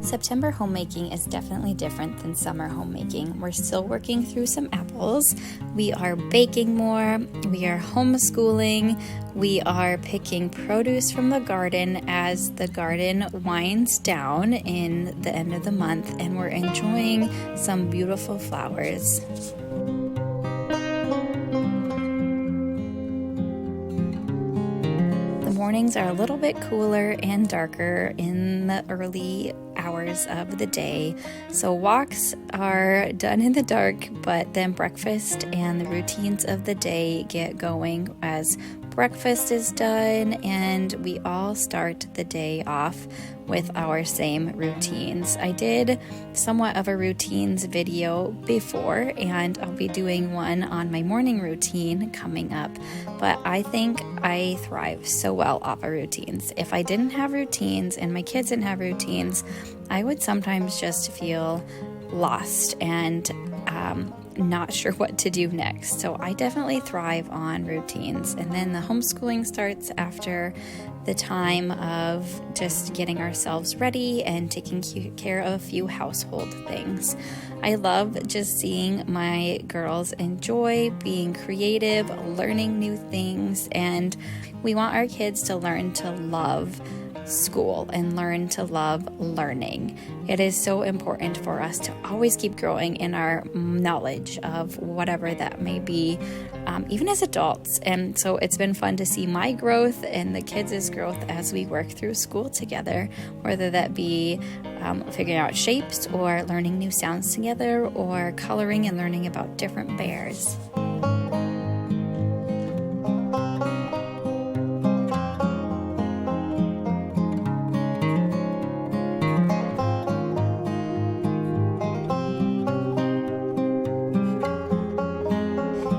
September homemaking is definitely different than summer homemaking. We're still working through some apples. We are baking more. We are homeschooling. We are picking produce from the garden as the garden winds down in the end of the month, and we're enjoying some beautiful flowers. Mornings are a little bit cooler and darker in the early hours of the day, so walks are done in the dark, but then breakfast and the routines of the day get going as breakfast is done, and we all start the day off with our same routines. I did somewhat of a routines video before, and I'll be doing one on my morning routine coming up, but I think I thrive so well off of routines. If I didn't have routines and my kids didn't have routines, I would sometimes just feel lost and not sure what to do next. So I definitely thrive on routines. And then the homeschooling starts after the time of just getting ourselves ready and taking care of a few household things. I love just seeing my girls enjoy being creative, learning new things, and we want our kids to learn to love school and learn to love learning. It is so important for us to always keep growing in our knowledge of whatever that may be, even as adults. And so it's been fun to see my growth and the kids' growth as we work through school together, whether that be figuring out shapes or learning new sounds together or coloring and learning about different bears.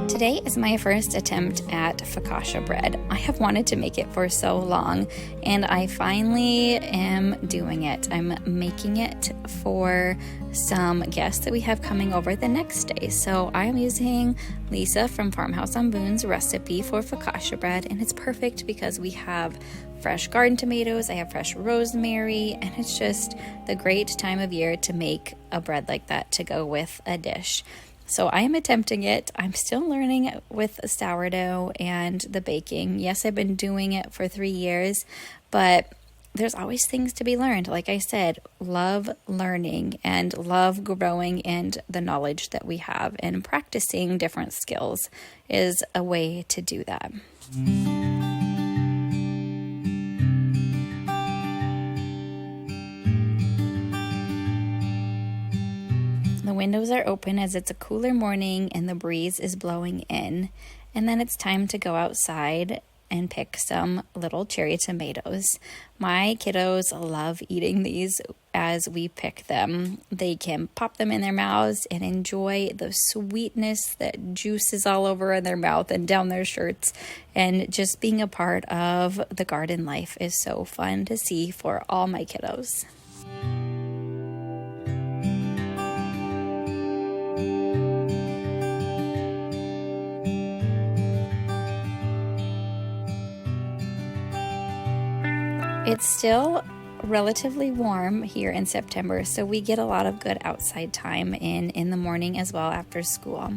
Today is my first attempt at focaccia bread. I have wanted to make it for so long, and I finally am doing it. I'm making it for some guests that we have coming over the next day. So I'm using Lisa from Farmhouse on Boone's recipe for focaccia bread, and it's perfect because we have fresh garden tomatoes, I have fresh rosemary, and it's just the great time of year to make a bread like that to go with a dish. So I am attempting it. I'm still learning with sourdough and the baking. Yes, I've been doing it for 3 years, but there's always things to be learned. Like I said, love learning and love growing in the knowledge that we have, and practicing different skills is a way to do that. The windows are open as it's a cooler morning and the breeze is blowing in. And then it's time to go outside and pick some little cherry tomatoes. My kiddos love eating these as we pick them. They can pop them in their mouths and enjoy the sweetness that juices all over in their mouth and down their shirts. And just being a part of the garden life is so fun to see for all my kiddos. It's still relatively warm here in September, so we get a lot of good outside time in the morning as well after school.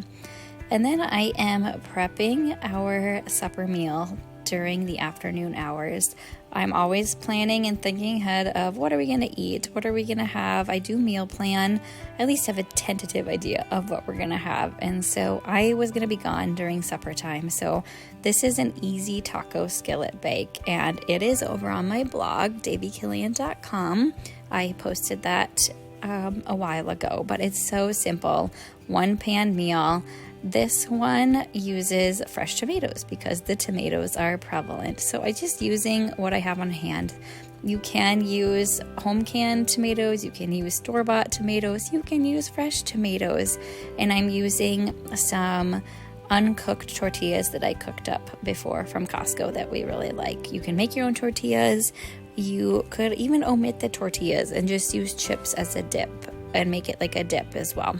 And then I am prepping our supper meal during the afternoon hours. I'm always planning and thinking ahead of what are we going to eat? What are we going to have? I do meal plan. I at least have a tentative idea of what we're going to have. And so I was going to be gone during supper time. So this is an easy taco skillet bake, and it is over on my blog, DaveeKilian.com. I posted that a while ago, but it's so simple. One pan meal. This one uses fresh tomatoes because the tomatoes are prevalent. So I'm just using what I have on hand. You can use home canned tomatoes, you can use store-bought tomatoes, you can use fresh tomatoes. And I'm using some uncooked tortillas that I cooked up before from Costco that we really like. You can make your own tortillas. You could even omit the tortillas and just use chips as a dip and make it like a dip as well.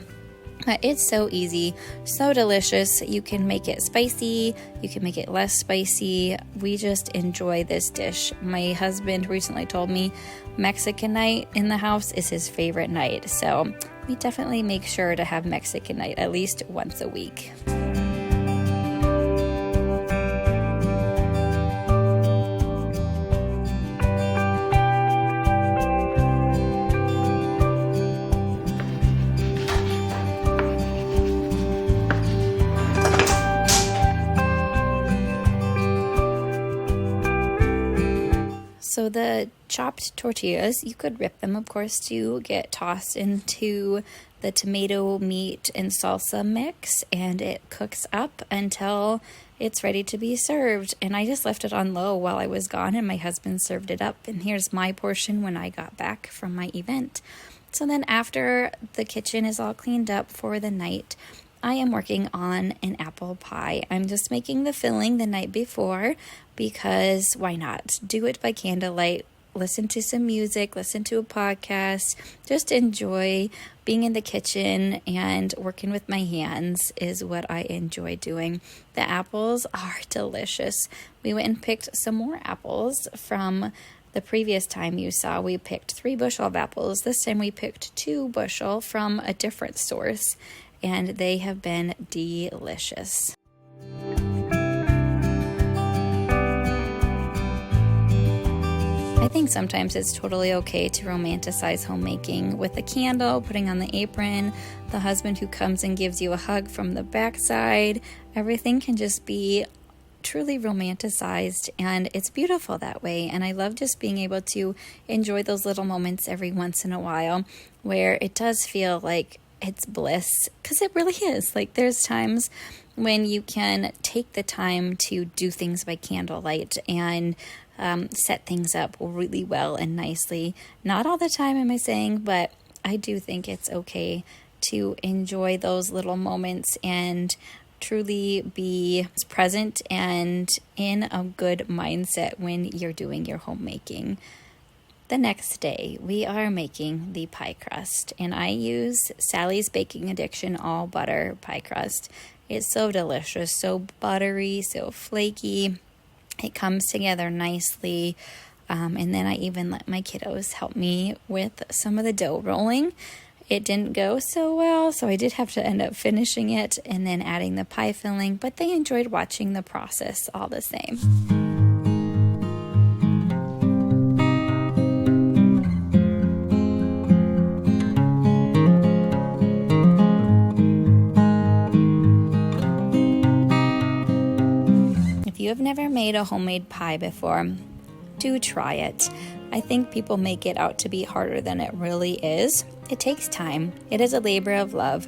It's so easy, so delicious. You can make it spicy, you can make it less spicy. We just enjoy this dish. My husband recently told me Mexican night in the house is his favorite night. So we definitely make sure to have Mexican night at least once a week. So the chopped tortillas, you could rip them, of course, to get tossed into the tomato, meat, and salsa mix, and it cooks up until it's ready to be served. And I just left it on low while I was gone, and my husband served it up. And here's my portion when I got back from my event. So then after the kitchen is all cleaned up for the night, I am working on an apple pie. I'm just making the filling the night before because why not? Do it by candlelight, listen to some music, listen to a podcast, just enjoy being in the kitchen and working with my hands is what I enjoy doing. The apples are delicious. We went and picked some more apples from the previous time you saw. We picked 3 bushel of apples. This time we picked 2 bushel from a different source, and they have been delicious. I think sometimes it's totally okay to romanticize homemaking with a candle, putting on the apron, the husband who comes and gives you a hug from the backside. Everything can just be truly romanticized, and it's beautiful that way. And I love just being able to enjoy those little moments every once in a while where it does feel like it's bliss, because it really is. Like, there's times when you can take the time to do things by candlelight and set things up really well and nicely. Not all the time, am I saying, but I do think it's okay to enjoy those little moments and truly be present and in a good mindset when you're doing your homemaking. The next day, we are making the pie crust, and I use Sally's Baking Addiction all butter pie crust. It's so delicious, so buttery, so flaky. It comes together nicely, and then I even let my kiddos help me with some of the dough rolling. It didn't go so well, so I did have to end up finishing it and then adding the pie filling, but they enjoyed watching the process all the same. If you have never made a homemade pie before, do try it. I think people make it out to be harder than it really is. It takes time. It is a labor of love,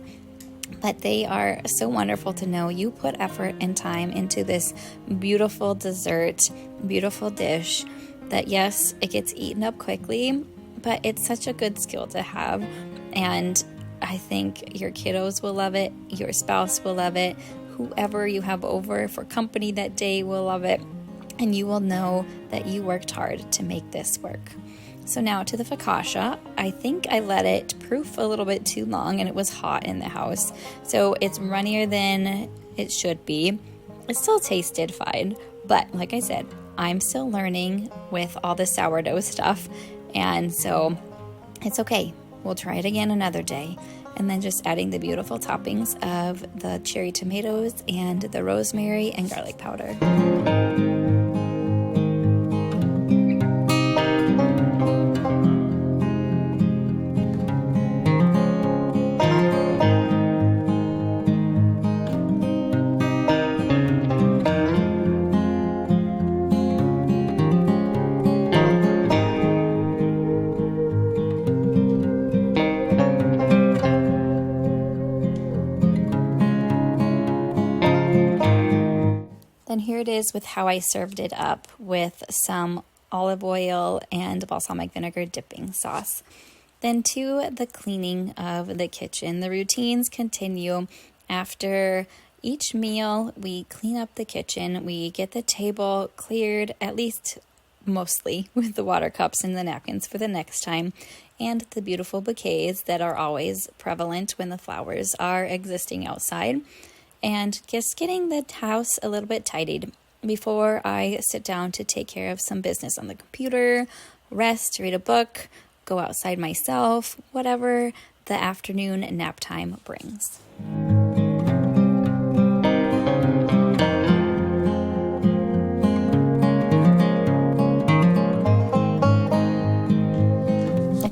but they are so wonderful to know you put effort and time into this beautiful dessert, beautiful dish that, yes, it gets eaten up quickly, but it's such a good skill to have. And I think your kiddos will love it. Your spouse will love it. Whoever you have over for company that day will love it. And you will know that you worked hard to make this work. So now to the focaccia. I think I let it proof a little bit too long and it was hot in the house. So it's runnier than it should be. It still tasted fine, but like I said, I'm still learning with all the sourdough stuff. And so it's okay. We'll try it again another day. And then just adding the beautiful toppings of the cherry tomatoes and the rosemary and garlic powder. Then here it is with how I served it up with some olive oil and balsamic vinegar dipping sauce. Then to the cleaning of the kitchen. The routines continue. After each meal, we clean up the kitchen. We get the table cleared at least mostly with the water cups and the napkins for the next time, and the beautiful bouquets that are always prevalent when the flowers are existing outside, and just getting the house a little bit tidied before I sit down to take care of some business on the computer, rest, read a book, go outside myself, whatever the afternoon nap time brings.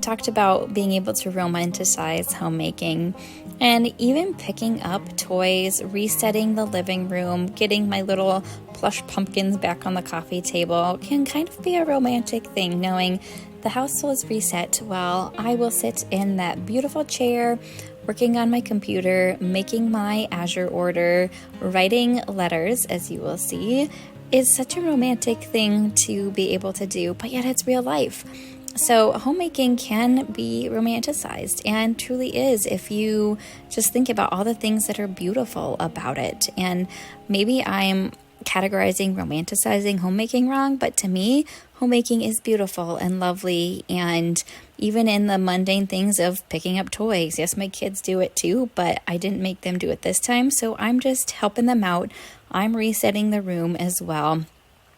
Talked about being able to romanticize homemaking, and even picking up toys, resetting the living room, getting my little plush pumpkins back on the coffee table can kind of be a romantic thing, knowing the house was reset while I will sit in that beautiful chair working on my computer, making my Azure order, writing letters, as you will see, is such a romantic thing to be able to do, but yet it's real life. So homemaking can be romanticized, and truly is, if you just think about all the things that are beautiful about it. And maybe I'm categorizing romanticizing homemaking wrong, but to me, homemaking is beautiful and lovely. And even in the mundane things of picking up toys, yes, my kids do it too, but I didn't make them do it this time, so I'm just helping them out. I'm resetting the room as well.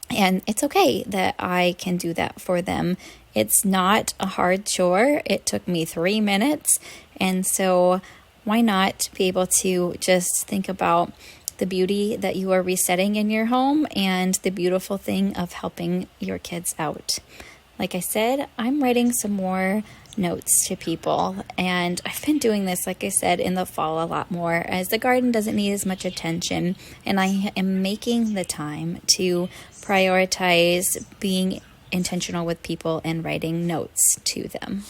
And it's okay that I can do that for them. It's not a hard chore. It took me 3 minutes. And so why not be able to just think about the beauty that you are resetting in your home and the beautiful thing of helping your kids out. Like I said, I'm writing some more notes to people, and I've been doing this, like I said, in the fall a lot more, as the garden doesn't need as much attention, and I am making the time to prioritize being intentional with people and writing notes to them.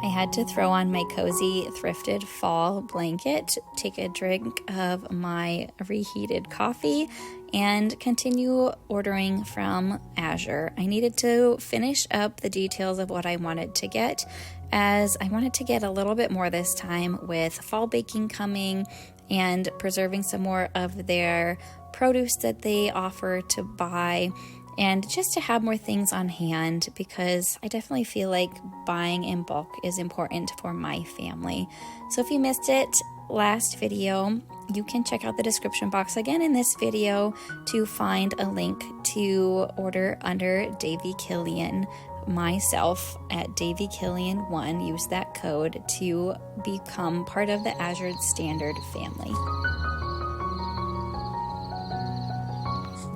I had to throw on my cozy thrifted fall blanket, take a drink of my reheated coffee, and continue ordering from Azure. I needed to finish up the details of what I wanted to get, as I wanted to get a little bit more this time with fall baking coming and preserving some more of their produce that they offer to buy, and just to have more things on hand, because I definitely feel like buying in bulk is important for my family. So if you missed it last video, you can check out the description box again in this video to find a link to order under DaveeKilian, myself at DaveeKilian1. Use that code to become part of the Azure Standard family.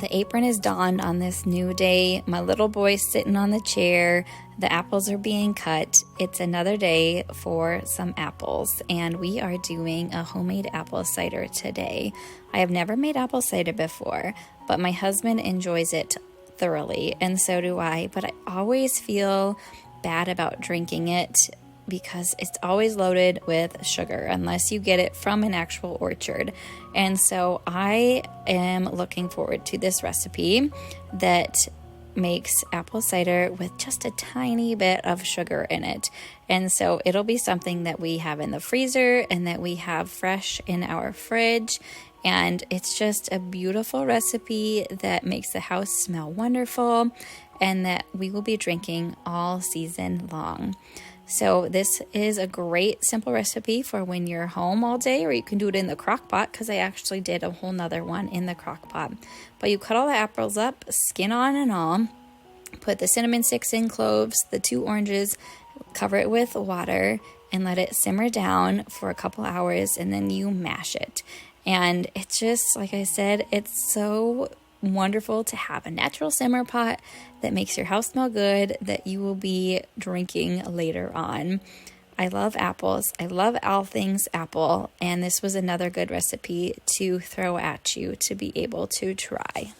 The apron is donned on this new day. My little boy's sitting on the chair. The apples are being cut. It's another day for some apples, and we are doing a homemade apple cider today. I have never made apple cider before, but my husband enjoys it thoroughly, and so do I. But I always feel bad about drinking it because it's always loaded with sugar unless you get it from an actual orchard. And so I am looking forward to this recipe that makes apple cider with just a tiny bit of sugar in it. And so it'll be something that we have in the freezer and that we have fresh in our fridge. And it's just a beautiful recipe that makes the house smell wonderful and that we will be drinking all season long. So this is a great simple recipe for when you're home all day, or you can do it in the crock pot, because I actually did a whole nother one in the crock pot. But you cut all the apples up, skin on and all, put the cinnamon sticks in, cloves, the 2 oranges, cover it with water, and let it simmer down for a couple hours, and then you mash it. And it's just, like I said, it's so wonderful to have a natural simmer pot that makes your house smell good, that you will be drinking later on. I love apples. I love all things apple, and this was another good recipe to throw at you to be able to try.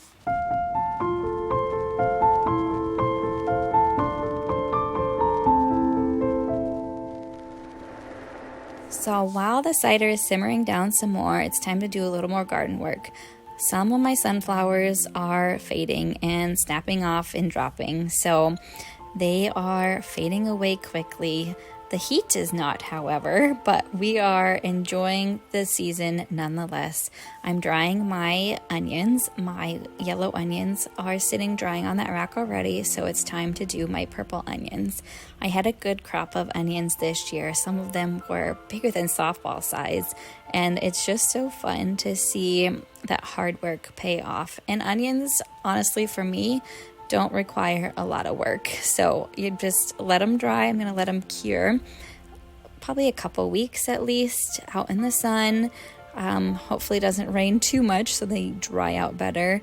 So while the cider is simmering down some more, it's time to do a little more garden work. Some of my sunflowers are fading and snapping off and dropping, so They are fading away quickly. The heat is not, however, but we are enjoying the season nonetheless. I'm drying my onions. My yellow onions are sitting drying on that rack already, so it's time to do my purple onions. I had a good crop of onions this year. Some of them were bigger than softball size, and it's just so fun to see that hard work pay off. And onions, honestly, for me, don't require a lot of work. So you just let them dry. I'm going to let them cure probably a couple weeks at least out in the sun. Hopefully it doesn't rain too much so they dry out better.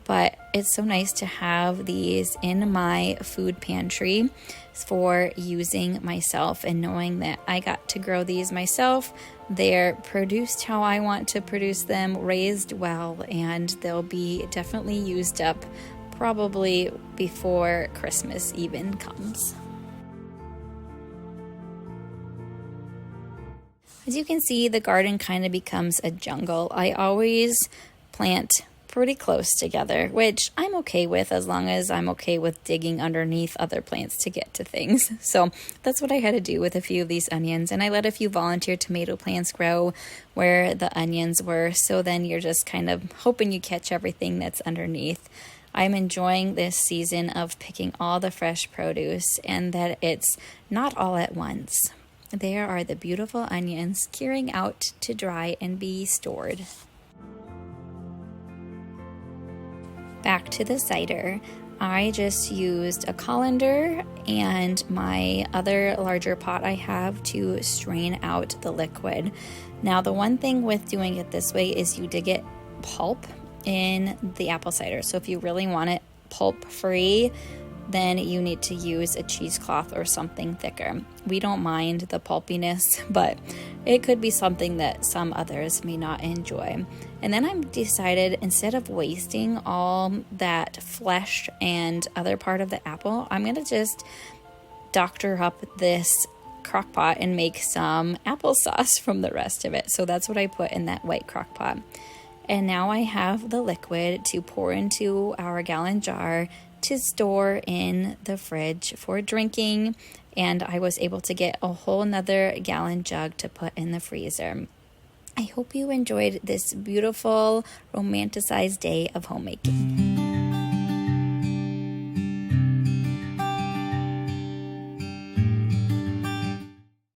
But it's so nice to have these in my food pantry for using myself and knowing that I got to grow these myself. They're produced how I want to produce them, raised well, and they'll be definitely used up probably before Christmas even comes. As you can see, the garden kind of becomes a jungle. I always plant pretty close together, which I'm okay with as long as I'm okay with digging underneath other plants to get to things. So that's what I had to do with a few of these onions, and I let a few volunteer tomato plants grow where the onions were, so then you're just kind of hoping you catch everything that's underneath. I'm enjoying this season of picking all the fresh produce and that it's not all at once. There are the beautiful onions curing out to dry and be stored. Back to the cider. I just used a colander and my other larger pot I have to strain out the liquid. Now, the one thing with doing it this way is you did get pulp in the apple cider. So if you really want it pulp free, then you need to use a cheesecloth or something thicker. We don't mind the pulpiness, but it could be something that some others may not enjoy. And then I've decided, instead of wasting all that flesh and other part of the apple, I'm going to just doctor up this crock pot and make some applesauce from the rest of it. So that's what I put in that white crock pot. And now I have the liquid to pour into our gallon jar to store in the fridge for drinking. And I was able to get a whole nother gallon jug to put in the freezer. I hope you enjoyed this beautiful romanticized day of homemaking.